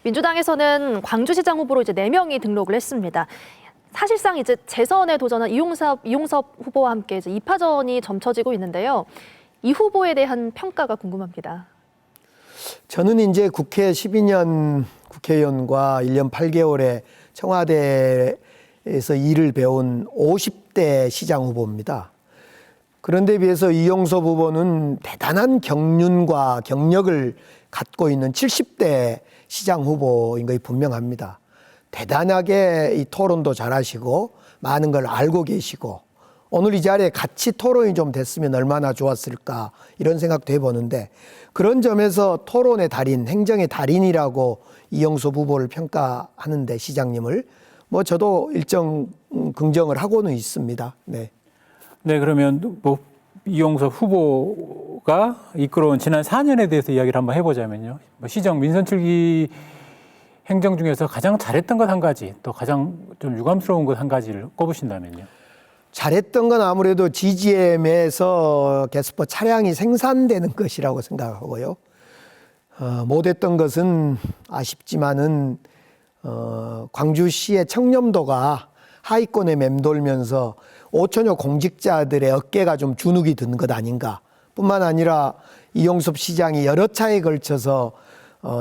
민주당에서는 광주시장 후보로 이제 4명이 등록을 했습니다. 사실상 이제 재선에 도전한 이용섭 후보와 함께 이제 2파전이 점쳐지고 있는데요. 이 후보에 대한 평가가 궁금합니다. 저는 이제 국회 12년 국회의원과 1년 8개월의 청와대에서 일을 배운 50대 시장 후보입니다. 그런데 비해서 이용섭 후보는 대단한 경륜과 경력을 갖고 있는 70대 시장 후보인 것이 분명합니다. 대단하게 이 토론도 잘하시고 많은 걸 알고 계시고 오늘 이 자리에 같이 토론이 좀 됐으면 얼마나 좋았을까 이런 생각도 해보는데 그런 점에서 토론의 달인, 행정의 달인이라고 이용섭 후보를 평가하는데 시장님을 뭐 저도 일정 긍정을 하고는 있습니다. 네. 네, 그러면 뭐 이용섭 후보가 이끌어온 지난 4년에 대해서 이야기를 한번 해보자면요. 뭐 시정 민선 7기 행정 중에서 가장 잘했던 것 한 가지, 또 가장 좀 유감스러운 것 한 가지를 꼽으신다면요. 잘했던 건 아무래도 GGM에서 게스퍼 차량이 생산되는 것이라고 생각하고요. 못했던 것은 아쉽지만은 광주시의 청렴도가 하위권에 맴돌면서 5천여 공직자들의 어깨가 좀 주눅이 든 것 아닌가. 뿐만 아니라 이용섭 시장이 여러 차례에 걸쳐서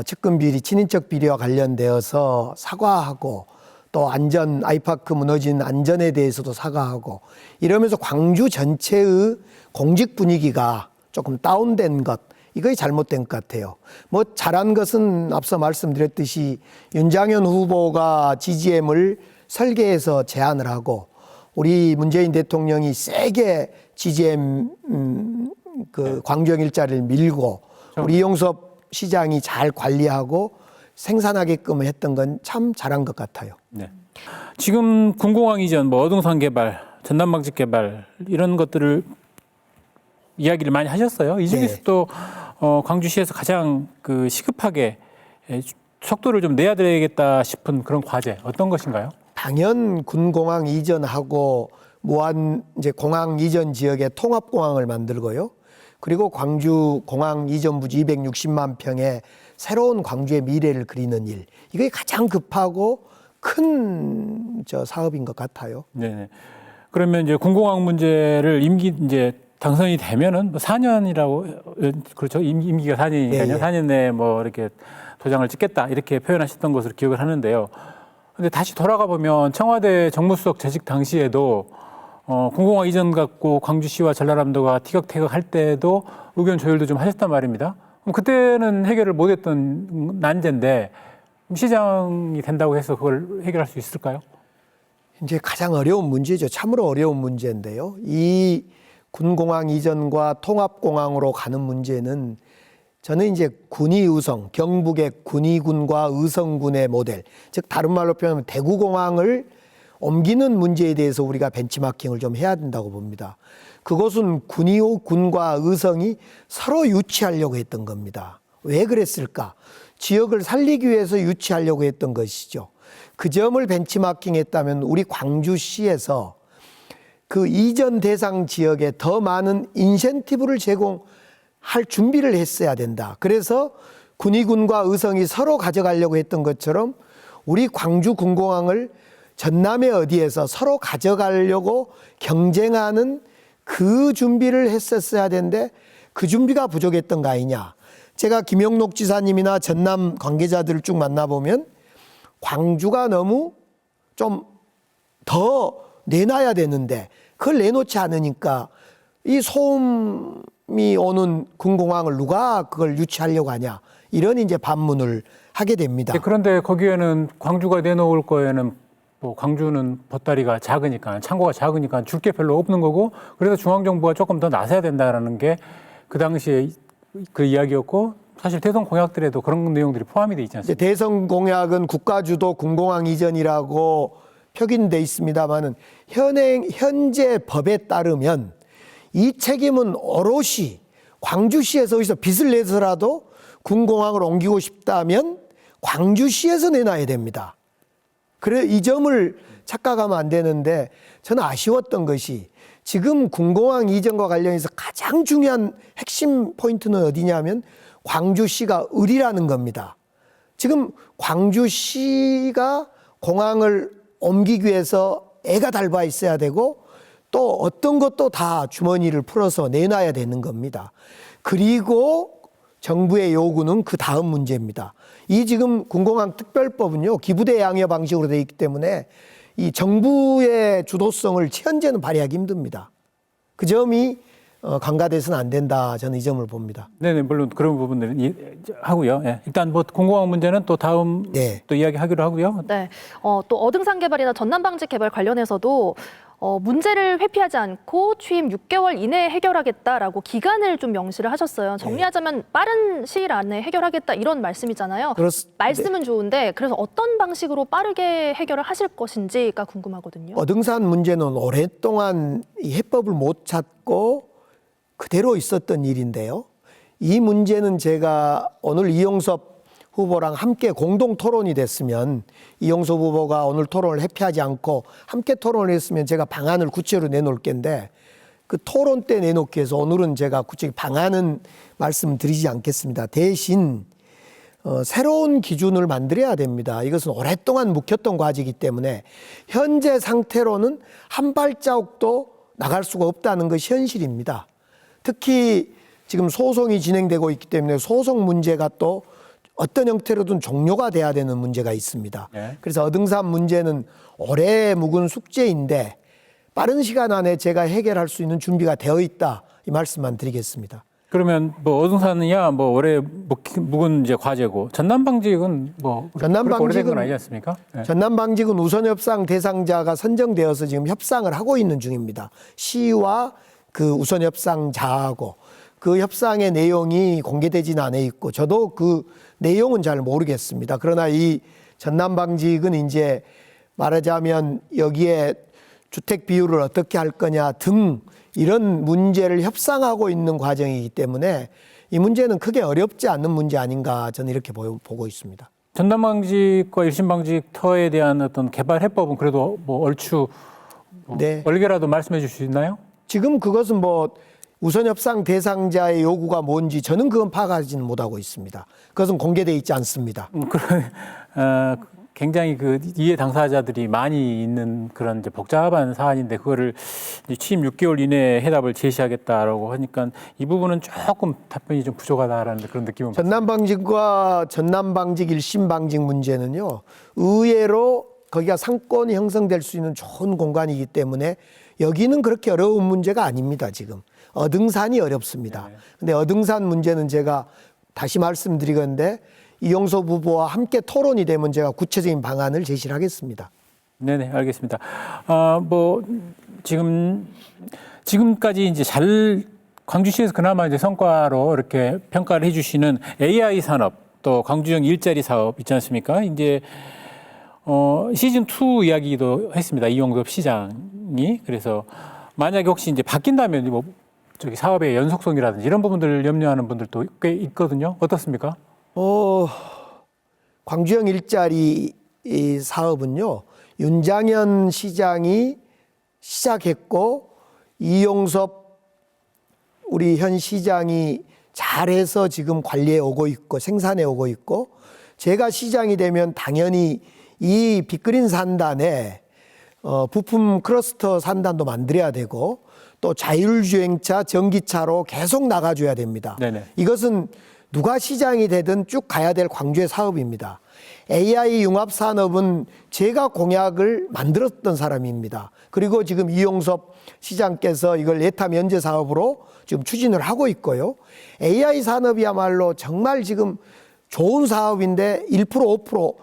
측근 비리, 친인척 비리와 관련되어서 사과하고 또 안전, 아이파크 무너진 안전에 대해서도 사과하고 이러면서 광주 전체의 공직 분위기가 조금 다운된 것, 이것이 잘못된 것 같아요. 뭐 잘한 것은 앞서 말씀드렸듯이 윤장현 후보가 GGM을 설계해서 제안을 하고 우리 문재인 대통령이 세게 GGM 광주형 일자리를 밀고 우리 이용섭 시장이 잘 관리하고 생산하게끔 했던 건 참 잘한 것 같아요. 네. 지금 군공항 이전, 뭐 어동산 개발, 전남방직 개발 이런 것들을 이야기를 많이 하셨어요. 이 중에서도 광주시에서 가장 시급하게 속도를 좀 내야 되겠다 싶은 그런 과제 어떤 것인가요? 당연 군공항 이전하고 무한 이제 공항 이전 지역에 통합공항을 만들고요. 그리고 광주 공항 이전 부지 260만 평의 새로운 광주의 미래를 그리는 일. 이게 가장 급하고 큰 사업인 것 같아요. 네. 그러면 이제 군공항 문제를 임기 이제 당선이 되면은 뭐 4년이라고 그렇죠. 임기가 4년이니까요. 예. 4년 내에 뭐 이렇게 도장을 찍겠다 이렇게 표현하셨던 것으로 기억을 하는데요. 근데 다시 돌아가 보면 청와대 정무수석 재직 당시에도 군공항 이전 갖고 광주시와 전라남도가 티격태격 할 때도 의견 조율도 좀 하셨단 말입니다. 그때는 해결을 못했던 난제인데 시장이 된다고 해서 그걸 해결할 수 있을까요? 이제 가장 어려운 문제죠. 참으로 어려운 문제인데요. 이 군공항 이전과 통합공항으로 가는 문제는 저는 이제 군의의성, 경북의 군의군과 의성군의 모델, 즉 다른 말로 표현하면 대구공항을 옮기는 문제에 대해서 우리가 벤치마킹을 좀 해야 된다고 봅니다. 그것은 군과 의성이 서로 유치하려고 했던 겁니다. 왜 그랬을까? 지역을 살리기 위해서 유치하려고 했던 것이죠. 그 점을 벤치마킹했다면 우리 광주시에서 그 이전 대상 지역에 더 많은 인센티브를 제공할 준비를 했어야 된다. 그래서 군의군과 의성이 서로 가져가려고 했던 것처럼 우리 광주 군공항을 전남의 어디에서 서로 가져가려고 경쟁하는 그 준비를 했었어야 되는데 그 준비가 부족했던 거 아니냐. 제가 김영록 지사님이나 전남 관계자들을 쭉 만나보면 광주가 너무 좀 더 내놔야 되는데 그걸 내놓지 않으니까 이 소음이 오는 군공항을 누가 그걸 유치하려고 하냐. 이런 이제 반문을 하게 됩니다. 그런데 거기에는 광주가 내놓을 거에는 뭐 광주는 보따리가 작으니까 창고가 작으니까 줄 게 별로 없는 거고 그래서 중앙정부가 조금 더 나서야 된다라는 게 그 당시에 그 이야기였고 사실 대선 공약들에도 그런 내용들이 포함이 돼 있지 않습니까? 대선 공약은 국가주도 군공항 이전이라고 표기돼 있습니다만은 현재 법에 따르면 이 책임은 오롯이 광주시에서 어디서 빚을 내서라도 군공항을 옮기고 싶다면 광주시에서 내놔야 됩니다. 그래 이 점을 착각하면 안 되는데 저는 아쉬웠던 것이 지금 군공항 이전과 관련해서 가장 중요한 핵심 포인트는 어디냐면 광주시가 을이라는 겁니다. 지금 광주시가 공항을 옮기기 위해서 애가 달바 있어야 되고 또 어떤 것도 다 주머니를 풀어서 내놔야 되는 겁니다. 그리고 정부의 요구는 그 다음 문제입니다. 이 지금 군공항 특별법은요, 기부대 양여 방식으로 되어 있기 때문에 이 정부의 주도성을 현재는 발휘하기 힘듭니다. 그 점이 간과돼서는 안 된다. 저는 이 점을 봅니다. 네네, 물론 그런 부분들은 하고요. 예. 일단 뭐 공공항 문제는 또 다음 네. 또 이야기하기로 하고요. 네. 또 어등산 개발이나 전남 방직 개발 관련해서도 문제를 회피하지 않고 취임 6개월 이내에 해결하겠다라고 기간을 좀 명시를 하셨어요. 정리하자면 빠른 시일 안에 해결하겠다 이런 말씀이잖아요. 말씀은 좋은데 그래서 어떤 방식으로 빠르게 해결을 하실 것인지가 궁금하거든요. 어등산 문제는 오랫동안 이 해법을 못 찾고 그대로 있었던 일인데요. 이 문제는 제가 오늘 이용섭 후보랑 함께 공동 토론이 됐으면 이용섭 후보가 오늘 토론을 회피하지 않고 함께 토론을 했으면 제가 방안을 구체로 내놓을 텐데 그 토론 때 내놓기 위해서 오늘은 제가 구체적인 방안은 말씀드리지 않겠습니다. 대신 새로운 기준을 만들어야 됩니다. 이것은 오랫동안 묵혔던 과제이기 때문에 현재 상태로는 한 발자국도 나갈 수가 없다는 것이 현실입니다. 특히 지금 소송이 진행되고 있기 때문에 소송 문제가 또 어떤 형태로든 종료가 돼야 되는 문제가 있습니다. 네. 그래서 어등산 문제는 오래 묵은 숙제인데 빠른 시간 안에 제가 해결할 수 있는 준비가 되어 있다. 이 말씀만 드리겠습니다. 그러면 뭐 어등산이야 뭐 올해 묵은 이제 과제고 전남 방직은 뭐 전남 그렇게 오래된 건 방직은- 아니지 않습니까? 네. 전남 방직은 우선 협상 대상자가 선정되어서 지금 협상을 하고 있는 중입니다. 시와 그 우선 협상자하고 그 협상의 내용이 공개되지는 않아 있고 저도 그 내용은 잘 모르겠습니다. 그러나 이 전남 방직은 이제 말하자면 여기에 주택 비율을 어떻게 할 거냐 등 이런 문제를 협상하고 있는 과정이기 때문에 이 문제는 크게 어렵지 않는 문제 아닌가 저는 이렇게 보고 있습니다. 전남 방직과 일심 방직터에 대한 어떤 개발 해법은 그래도 뭐 얼추 네. 얼개라도 말씀해 주실 수 있나요? 지금 그것은 뭐 우선 협상 대상자의 요구가 뭔지 저는 그건 파악하지는 못하고 있습니다. 그것은 공개되어 있지 않습니다. 그런 굉장히 그 이해 당사자들이 많이 있는 그런 이제 복잡한 사안인데 그거를 이제 취임 6개월 이내에 해답을 제시하겠다라고 하니까 이 부분은 조금 답변이 좀 부족하다라는 그런 느낌은 전남 방직과 전남 방직 일심 방직 문제는요. 의외로 거기가 상권이 형성될 수 있는 좋은 공간이기 때문에 여기는 그렇게 어려운 문제가 아닙니다. 지금 어등산이 어렵습니다. 근데 어등산 문제는 제가 다시 말씀드리건데 이용섭 후보와 함께 토론이 되면 제가 구체적인 방안을 제시를 하겠습니다. 네네, 알겠습니다. 뭐 지금까지 이제 광주시에서 그나마 이제 성과로 이렇게 평가를 해주시는 AI 산업 또 광주형 일자리 사업 있지 않습니까? 이제 시즌 2 이야기도 했습니다. 이용섭 시장이. 그래서 만약에 혹시 이제 바뀐다면 뭐 저기 사업의 연속성이라든지 이런 부분들을 염려하는 분들도 꽤 있거든요. 어떻습니까? 광주형 일자리 이 사업은요. 윤장현 시장이 시작했고 이용섭 우리 현 시장이 잘해서 지금 관리해 오고 있고 생산해 오고 있고 제가 시장이 되면 당연히 이 빅그린 산단에 부품 클러스터 산단도 만들어야 되고 또 자율주행차, 전기차로 계속 나가줘야 됩니다. 네네. 이것은 누가 시장이 되든 쭉 가야 될 광주의 사업입니다. AI 융합산업은 제가 공약을 만들었던 사람입니다. 그리고 지금 이용섭 시장께서 이걸 예타 면제 사업으로 지금 추진을 하고 있고요. AI 산업이야말로 정말 지금 좋은 사업인데 1% 5%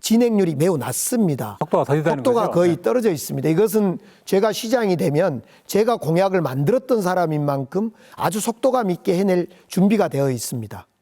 진행률이 매우 낮습니다. 속도가 더디다는 속도가 거죠? 거의 네. 떨어져 있습니다. 이것은 제가 시장이 되면 제가 공약을 만들었던 사람인 만큼 아주 속도감 있게 해낼 준비가 되어 있습니다.